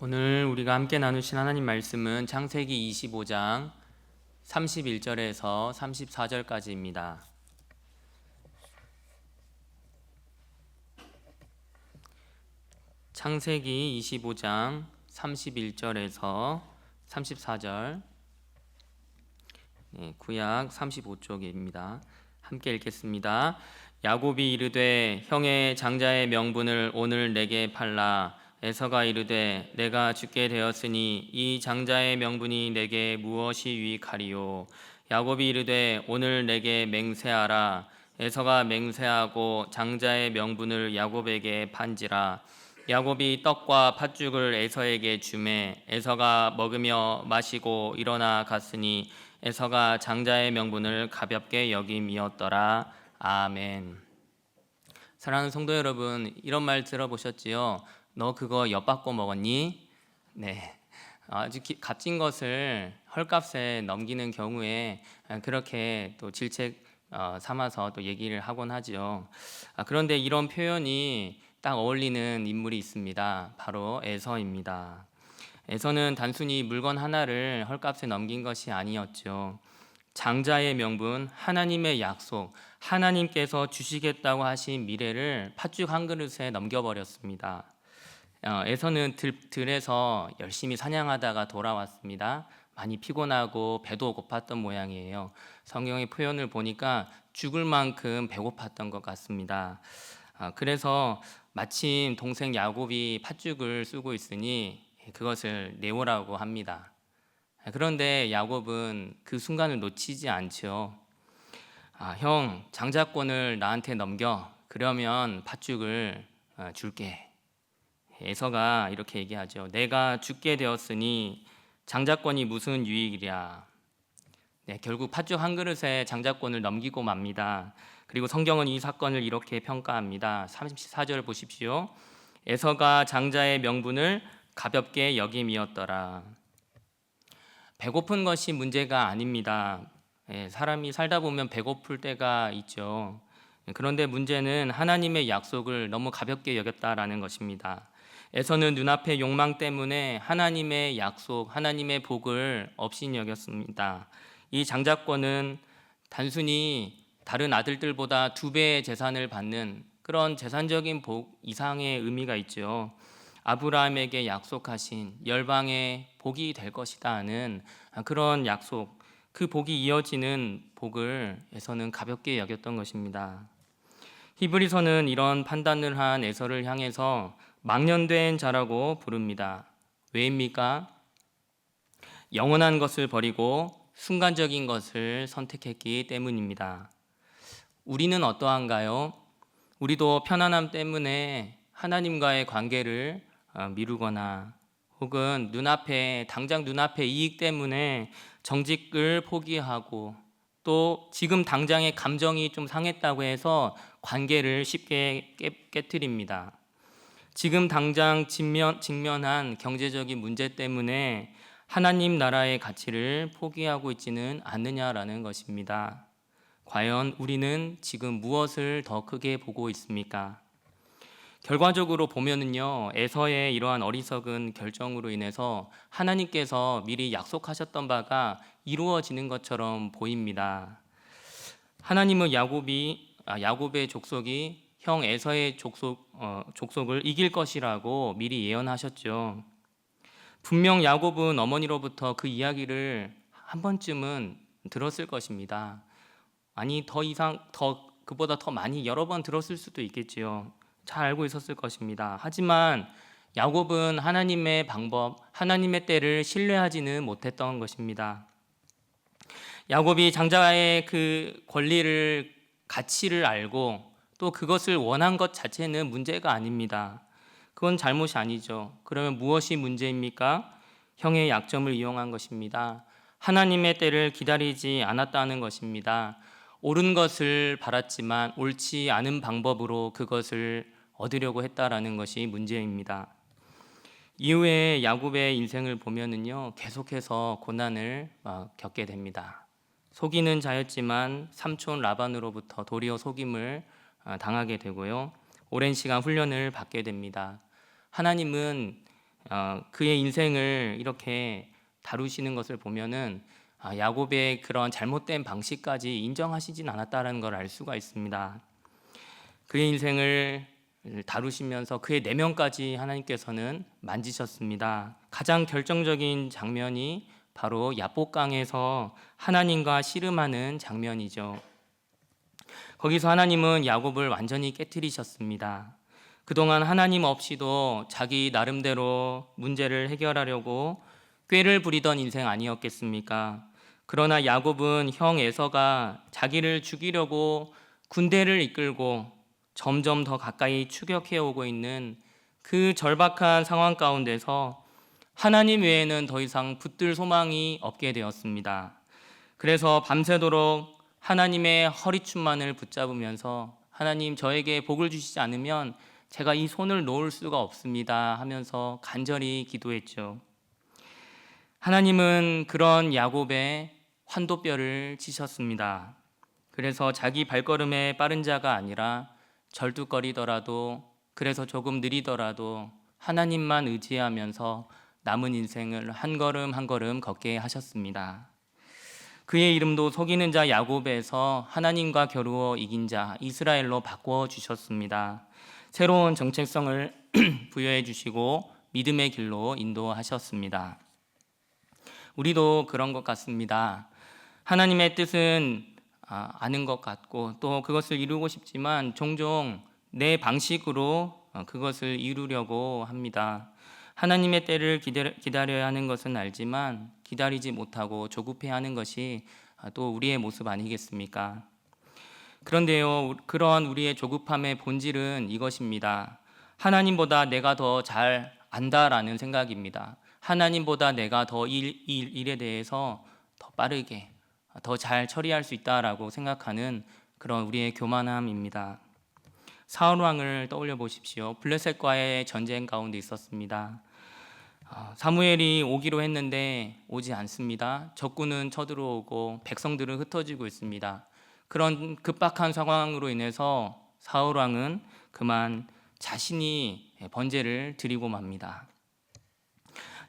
오늘 우리가 함께 나누신 하나님 말씀은 창세기 25장 31절에서 34절까지입니다. 창세기 25장 31절에서 34절, 구약 35쪽입니다. 함께 읽겠습니다. 야곱이 이르되 형의 장자의 명분을 오늘 내게 팔라. 에서가 이르되 내가 죽게 되었으니 이 장자의 명분이 내게 무엇이 유익하리요. 야곱이 이르되 오늘 내게 맹세하라. 에서가 맹세하고 장자의 명분을 야곱에게 판지라. 야곱이 떡과 팥죽을 에서에게 주매 에서가 먹으며 마시고 일어나 갔으니 에서가 장자의 명분을 가볍게 여김이었더라. 아멘. 사랑하는 성도 여러분, 이런 말 들어보셨지요? 너 그거 엿받고 먹었니? 네, 아주 값진 것을 헐값에 넘기는 경우에 그렇게 또 질책 삼아서 또 얘기를 하곤 하죠. 그런데 이런 표현이 딱 어울리는 인물이 있습니다. 바로 에서입니다. 에서는 단순히 물건 하나를 헐값에 넘긴 것이 아니었죠. 장자의 명분, 하나님의 약속, 하나님께서 주시겠다고 하신 미래를 팥죽 한 그릇에 넘겨버렸습니다. 에서는 들에서 열심히 사냥하다가 돌아왔습니다. 많이 피곤하고 배도 고팠던 모양이에요. 성경의 표현을 보니까 죽을 만큼 배고팠던 것 같습니다. 그래서 마침 동생 야곱이 팥죽을 쓰고 있으니 그것을 내오라고 합니다. 그런데 야곱은 그 순간을 놓치지 않죠. 형, 장자권을 나한테 넘겨. 그러면 팥죽을 줄게. 에서가 이렇게 얘기하죠. 내가 죽게 되었으니 장자권이 무슨 유익이랴. 결국 팥죽 한 그릇에 장자권을 넘기고 맙니다. 그리고 성경은 이 사건을 이렇게 평가합니다. 34절 보십시오. 에서가 장자의 명분을 가볍게 여김이었더라. 배고픈 것이 문제가 아닙니다. 사람이 살다 보면 배고플 때가 있죠. 그런데 문제는 하나님의 약속을 너무 가볍게 여겼다라는 것입니다. 에서는 눈앞의 욕망 때문에 하나님의 약속, 하나님의 복을 없이 여겼습니다. 이 장자권은 단순히 다른 아들들보다 2배의 재산을 받는 그런 재산적인 복 이상의 의미가 있죠. 아브라함에게 약속하신 열방의 복이 될 것이다 하는 그런 약속, 그 복이 이어지는 복을 에서는 가볍게 여겼던 것입니다. 히브리서는 이런 판단을 한 에서를 향해서 망년된 자라고 부릅니다. 왜입니까? 영원한 것을 버리고 순간적인 것을 선택했기 때문입니다. 우리는 어떠한가요? 우리도 편안함 때문에 하나님과의 관계를 미루거나 혹은 당장 눈앞의 이익 때문에 정직을 포기하고 또 지금 당장의 감정이 좀 상했다고 해서 관계를 쉽게 깨트립니다. 지금 당장 직면한 경제적인 문제 때문에 하나님 나라의 가치를 포기하고 있지는 않느냐라는 것입니다. 과연 우리는 지금 무엇을 더 크게 보고 있습니까? 결과적으로 보면은요, 에서의 이러한 어리석은 결정으로 인해서 하나님께서 미리 약속하셨던 바가 이루어지는 것처럼 보입니다. 하나님은 야곱의 족속이 형 에서의 족속을 이길 것이라고 미리 예언하셨죠. 분명 야곱은 어머니로부터 그 이야기를 한 번쯤은 들었을 것입니다. 아니 그보다 더 많이 여러 번 들었을 수도 있겠지요. 잘 알고 있었을 것입니다. 하지만 야곱은 하나님의 방법, 하나님의 때를 신뢰하지는 못했던 것입니다. 야곱이 장자의 그 권리를, 가치를 알고 또 그것을 원한 것 자체는 문제가 아닙니다. 그건 잘못이 아니죠. 그러면 무엇이 문제입니까? 형의 약점을 이용한 것입니다. 하나님의 때를 기다리지 않았다는 것입니다. 옳은 것을 바랐지만 옳지 않은 방법으로 그것을 얻으려고 했다라는 것이 문제입니다. 이후에 야곱의 인생을 보면은요, 계속해서 고난을 겪게 됩니다. 속이는 자였지만 삼촌 라반으로부터 도리어 속임을 당하게 되고요, 오랜 시간 훈련을 받게 됩니다. 하나님은 그의 인생을 이렇게 다루시는 것을 보면은 야곱의 그런 잘못된 방식까지 인정하시진 않았다는 걸 알 수가 있습니다. 그의 인생을 다루시면서 그의 내면까지 하나님께서는 만지셨습니다. 가장 결정적인 장면이 바로 야복강에서 하나님과 씨름하는 장면이죠. 거기서 하나님은 야곱을 완전히 깨트리셨습니다. 그동안 하나님 없이도 자기 나름대로 문제를 해결하려고 꾀를 부리던 인생 아니었겠습니까? 그러나 야곱은 형 에서가 자기를 죽이려고 군대를 이끌고 점점 더 가까이 추격해 오고 있는 그 절박한 상황 가운데서 하나님 외에는 더 이상 붙들 소망이 없게 되었습니다. 그래서 밤새도록 하나님의 허리춤만을 붙잡으면서 하나님, 저에게 복을 주시지 않으면 제가 이 손을 놓을 수가 없습니다 하면서 간절히 기도했죠. 하나님은 그런 야곱의 환도뼈를 치셨습니다. 그래서 자기 발걸음에 빠른 자가 아니라 절뚝거리더라도, 그래서 조금 느리더라도 하나님만 의지하면서 남은 인생을 한 걸음 한 걸음 걷게 하셨습니다. 그의 이름도 속이는 자 야곱에서 하나님과 겨루어 이긴 자 이스라엘로 바꿔 주셨습니다. 새로운 정체성을 부여해 주시고 믿음의 길로 인도하셨습니다. 우리도 그런 것 같습니다. 하나님의 뜻은 아는 것 같고 또 그것을 이루고 싶지만 종종 내 방식으로 그것을 이루려고 합니다. 하나님의 때를 기다려야 하는 것은 알지만 기다리지 못하고 조급해하는 것이 또 우리의 모습 아니겠습니까? 그런데요, 그러한 우리의 조급함의 본질은 이것입니다. 하나님보다 내가 더 잘 안다라는 생각입니다. 하나님보다 내가 더 일에 대해서 더 빠르게 더 잘 처리할 수 있다라고 생각하는 그런 우리의 교만함입니다. 사울 왕을 떠올려 보십시오. 블레셋과의 전쟁 가운데 있었습니다. 사무엘이 오기로 했는데 오지 않습니다. 적군은 쳐들어오고 백성들은 흩어지고 있습니다. 그런 급박한 상황으로 인해서 사울 왕은 그만 자신이 번제를 드리고 맙니다.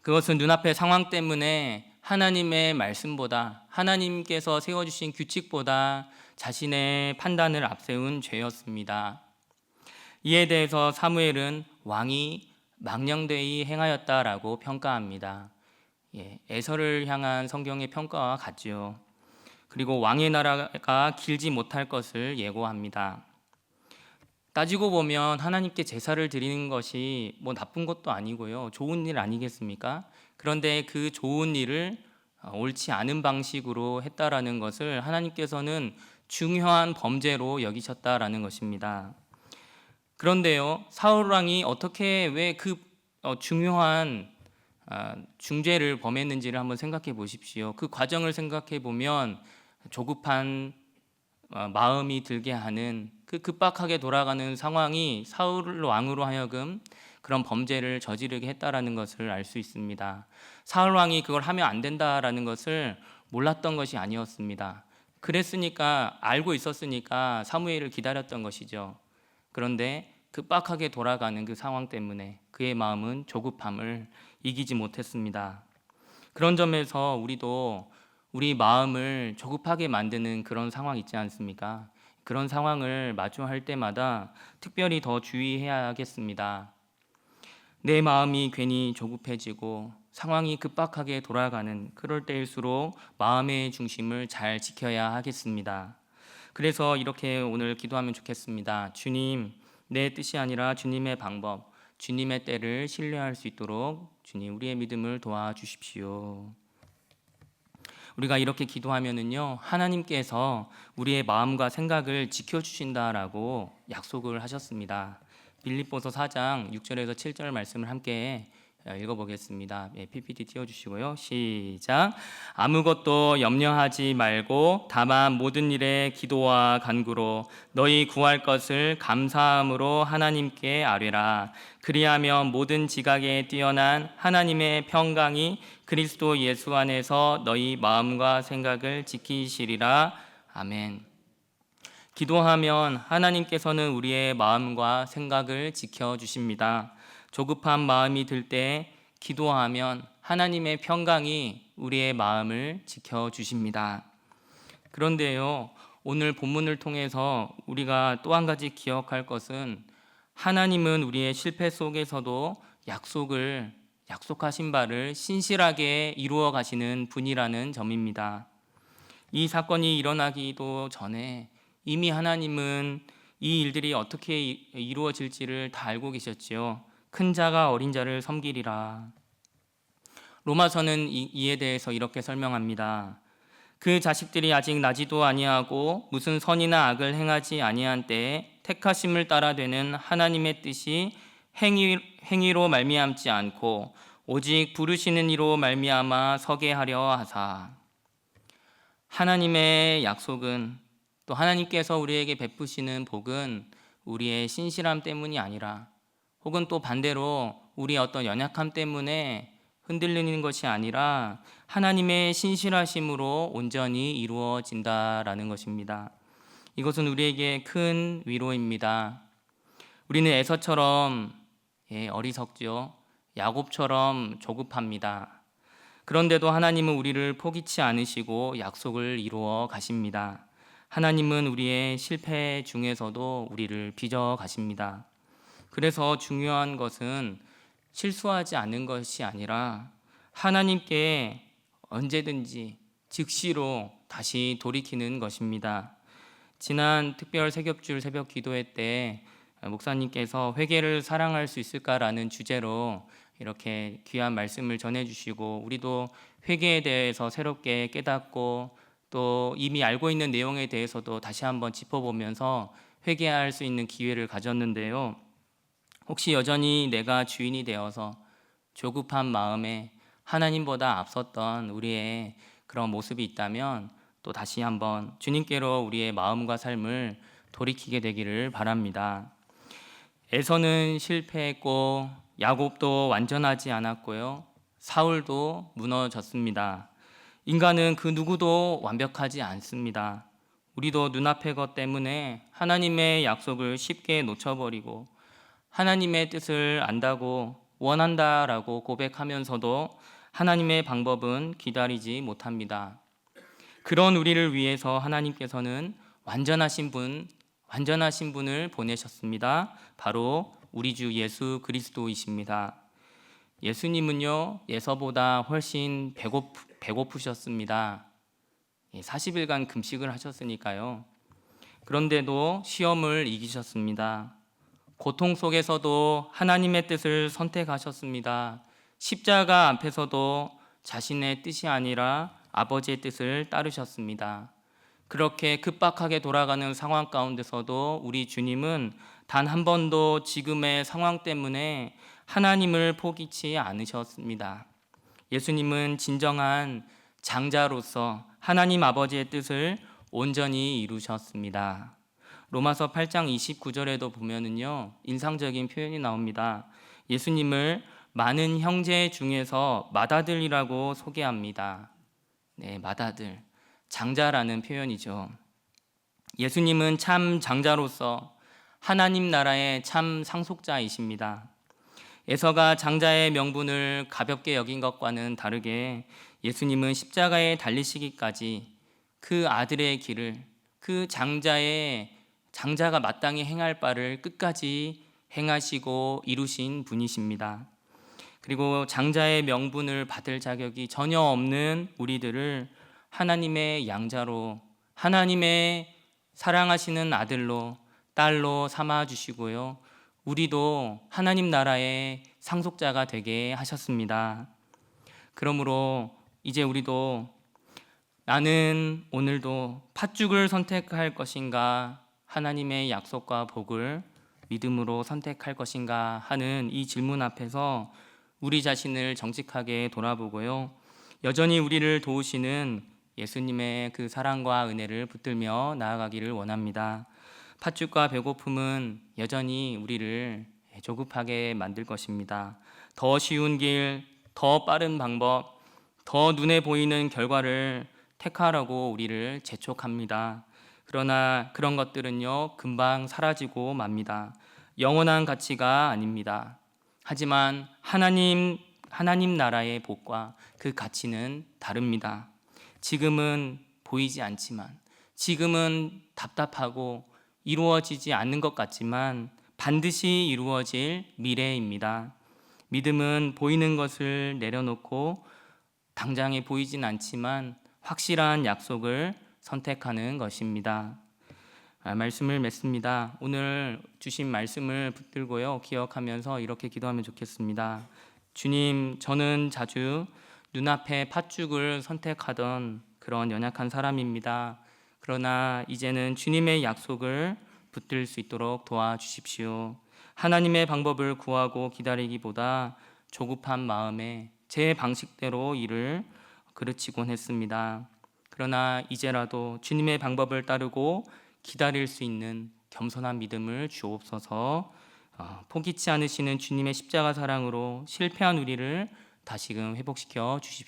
그것은 눈앞의 상황 때문에 하나님의 말씀보다, 하나님께서 세워주신 규칙보다 자신의 판단을 앞세운 죄였습니다. 이에 대해서 사무엘은 왕이 망령되이 행하였다라고 평가합니다. 에서를 향한 성경의 평가와 같지요. 그리고 왕의 나라가 길지 못할 것을 예고합니다. 따지고 보면 하나님께 제사를 드리는 것이 뭐 나쁜 것도 아니고요, 좋은 일 아니겠습니까? 그런데 그 좋은 일을 옳지 않은 방식으로 했다라는 것을 하나님께서는 중요한 범죄로 여기셨다라는 것입니다. 그런데요, 사울 왕이 어떻게 왜 그 중요한 중죄를 범했는지를 한번 생각해 보십시오. 그 과정을 생각해 보면 조급한 마음이 들게 하는 그 급박하게 돌아가는 상황이 사울 왕으로 하여금 그런 범죄를 저지르게 했다라는 것을 알 수 있습니다. 사울 왕이 그걸 하면 안 된다라는 것을 몰랐던 것이 아니었습니다. 그랬으니까, 알고 있었으니까 사무엘을 기다렸던 것이죠. 그런데 급박하게 돌아가는 그 상황 때문에 그의 마음은 조급함을 이기지 못했습니다. 그런 점에서 우리도 우리 마음을 조급하게 만드는 그런 상황 있지 않습니까? 그런 상황을 마주할 때마다 특별히 더 주의해야겠습니다. 내 마음이 괜히 조급해지고 상황이 급박하게 돌아가는 그럴 때일수록 마음의 중심을 잘 지켜야 하겠습니다. 그래서 이렇게 오늘 기도하면 좋겠습니다. 주님, 내 뜻이 아니라 주님의 방법, 주님의 때를 신뢰할 수 있도록 주님, 우리의 믿음을 도와주십시오. 우리가 이렇게 기도하면은요, 하나님께서 우리의 마음과 생각을 지켜주신다라고 약속을 하셨습니다. 빌립보서 4장 6절에서 7절 말씀을 함께 읽어보겠습니다. PPT 띄워주시고요. 시작. 아무것도 염려하지 말고 다만 모든 일에 기도와 간구로 너희 구할 것을 감사함으로 하나님께 아뢰라. 그리하면 모든 지각에 뛰어난 하나님의 평강이 그리스도 예수 안에서 너희 마음과 생각을 지키시리라. 아멘. 기도하면 하나님께서는 우리의 마음과 생각을 지켜주십니다. 조급한 마음이 들 때 기도하면 하나님의 평강이 우리의 마음을 지켜주십니다. 그런데요, 오늘 본문을 통해서 우리가 또 한 가지 기억할 것은 하나님은 우리의 실패 속에서도 약속하신 바를 신실하게 이루어 가시는 분이라는 점입니다. 이 사건이 일어나기도 전에 이미 하나님은 이 일들이 어떻게 이루어질지를 다 알고 계셨지요. 큰 자가 어린 자를 섬기리라. 로마서는 이에 대해서 이렇게 설명합니다. 그 자식들이 아직 나지도 아니하고 무슨 선이나 악을 행하지 아니한 때에 택하심을 따라 되는 하나님의 뜻이 행위로 말미암지 않고 오직 부르시는 이로 말미암아 서게 하려 하사. 하나님의 약속은, 또 하나님께서 우리에게 베푸시는 복은 우리의 신실함 때문이 아니라, 혹은 또 반대로 우리의 어떤 연약함 때문에 흔들리는 것이 아니라 하나님의 신실하심으로 온전히 이루어진다라는 것입니다. 이것은 우리에게 큰 위로입니다. 우리는 에서처럼 어리석죠. 야곱처럼 조급합니다. 그런데도 하나님은 우리를 포기치 않으시고 약속을 이루어 가십니다. 하나님은 우리의 실패 중에서도 우리를 빚어 가십니다. 그래서 중요한 것은 실수하지 않는 것이 아니라 하나님께 언제든지 즉시로 다시 돌이키는 것입니다. 지난 특별 새벽줄 새벽 기도회 때 목사님께서 회개를 사랑할 수 있을까라는 주제로 이렇게 귀한 말씀을 전해주시고, 우리도 회개에 대해서 새롭게 깨닫고 또 이미 알고 있는 내용에 대해서도 다시 한번 짚어보면서 회개할 수 있는 기회를 가졌는데요. 혹시 여전히 내가 주인이 되어서 조급한 마음에 하나님보다 앞섰던 우리의 그런 모습이 있다면 또 다시 한번 주님께로 우리의 마음과 삶을 돌이키게 되기를 바랍니다. 에서는 실패했고 야곱도 완전하지 않았고요. 사울도 무너졌습니다. 인간은 그 누구도 완벽하지 않습니다. 우리도 눈앞의 것 때문에 하나님의 약속을 쉽게 놓쳐버리고 하나님의 뜻을 안다고 원한다라고 고백하면서도 하나님의 방법은 기다리지 못합니다. 그런 우리를 위해서 하나님께서는 완전하신 분을 보내셨습니다. 바로 우리 주 예수 그리스도이십니다. 예수님은요, 예서보다 훨씬 배고프셨습니다. 40일간 금식을 하셨으니까요. 그런데도 시험을 이기셨습니다. 고통 속에서도 하나님의 뜻을 선택하셨습니다. 십자가 앞에서도 자신의 뜻이 아니라 아버지의 뜻을 따르셨습니다. 그렇게 급박하게 돌아가는 상황 가운데서도 우리 주님은 단 한 번도 지금의 상황 때문에 하나님을 포기치 않으셨습니다. 예수님은 진정한 장자로서 하나님 아버지의 뜻을 온전히 이루셨습니다. 로마서 8장 29절에도 보면은요, 인상적인 표현이 나옵니다. 예수님을 많은 형제 중에서 맏아들이라고 소개합니다. 네, 맏아들, 장자라는 표현이죠. 예수님은 참 장자로서 하나님 나라의 참 상속자이십니다. 에서가 장자의 명분을 가볍게 여긴 것과는 다르게 예수님은 십자가에 달리시기까지 그 아들의 길을, 그 장자가 마땅히 행할 바를 끝까지 행하시고 이루신 분이십니다. 그리고 장자의 명분을 받을 자격이 전혀 없는 우리들을 하나님의 양자로, 하나님의 사랑하시는 아들로, 딸로 삼아 주시고요, 우리도 하나님 나라의 상속자가 되게 하셨습니다. 그러므로 이제 우리도 나는 오늘도 팥죽을 선택할 것인가, 하나님의 약속과 복을 믿음으로 선택할 것인가 하는 이 질문 앞에서 우리 자신을 정직하게 돌아보고요, 여전히 우리를 도우시는 예수님의 그 사랑과 은혜를 붙들며 나아가기를 원합니다. 팥죽과 배고픔은 여전히 우리를 조급하게 만들 것입니다. 더 쉬운 길, 더 빠른 방법, 더 눈에 보이는 결과를 택하라고 우리를 재촉합니다. 그러나 그런 것들은요, 금방 사라지고 맙니다. 영원한 가치가 아닙니다. 하지만 하나님 하나님 나라의 복과 그 가치는 다릅니다. 지금은 보이지 않지만, 지금은 답답하고 이루어지지 않는 것 같지만 반드시 이루어질 미래입니다. 믿음은 보이는 것을 내려놓고 당장에 보이진 않지만 확실한 약속을 선택하는 것입니다. 말씀을 맺습니다. 오늘 주신 말씀을 붙들고요, 기억하면서 이렇게 기도하면 좋겠습니다. 주님, 저는 자주 눈앞에 팥죽을 선택하던 그런 연약한 사람입니다. 그러나 이제는 주님의 약속을 붙들 수 있도록 도와주십시오. 하나님의 방법을 구하고 기다리기보다 조급한 마음에 제 방식대로 일을 그르치곤 했습니다. 그러나 이제라도 주님의 방법을 따르고 기다릴 수 있는 겸손한 믿음을 주옵소서. 포기치 않으시는 주님의 십자가 사랑으로 실패한 우리를 다시금 회복시켜 주십시오.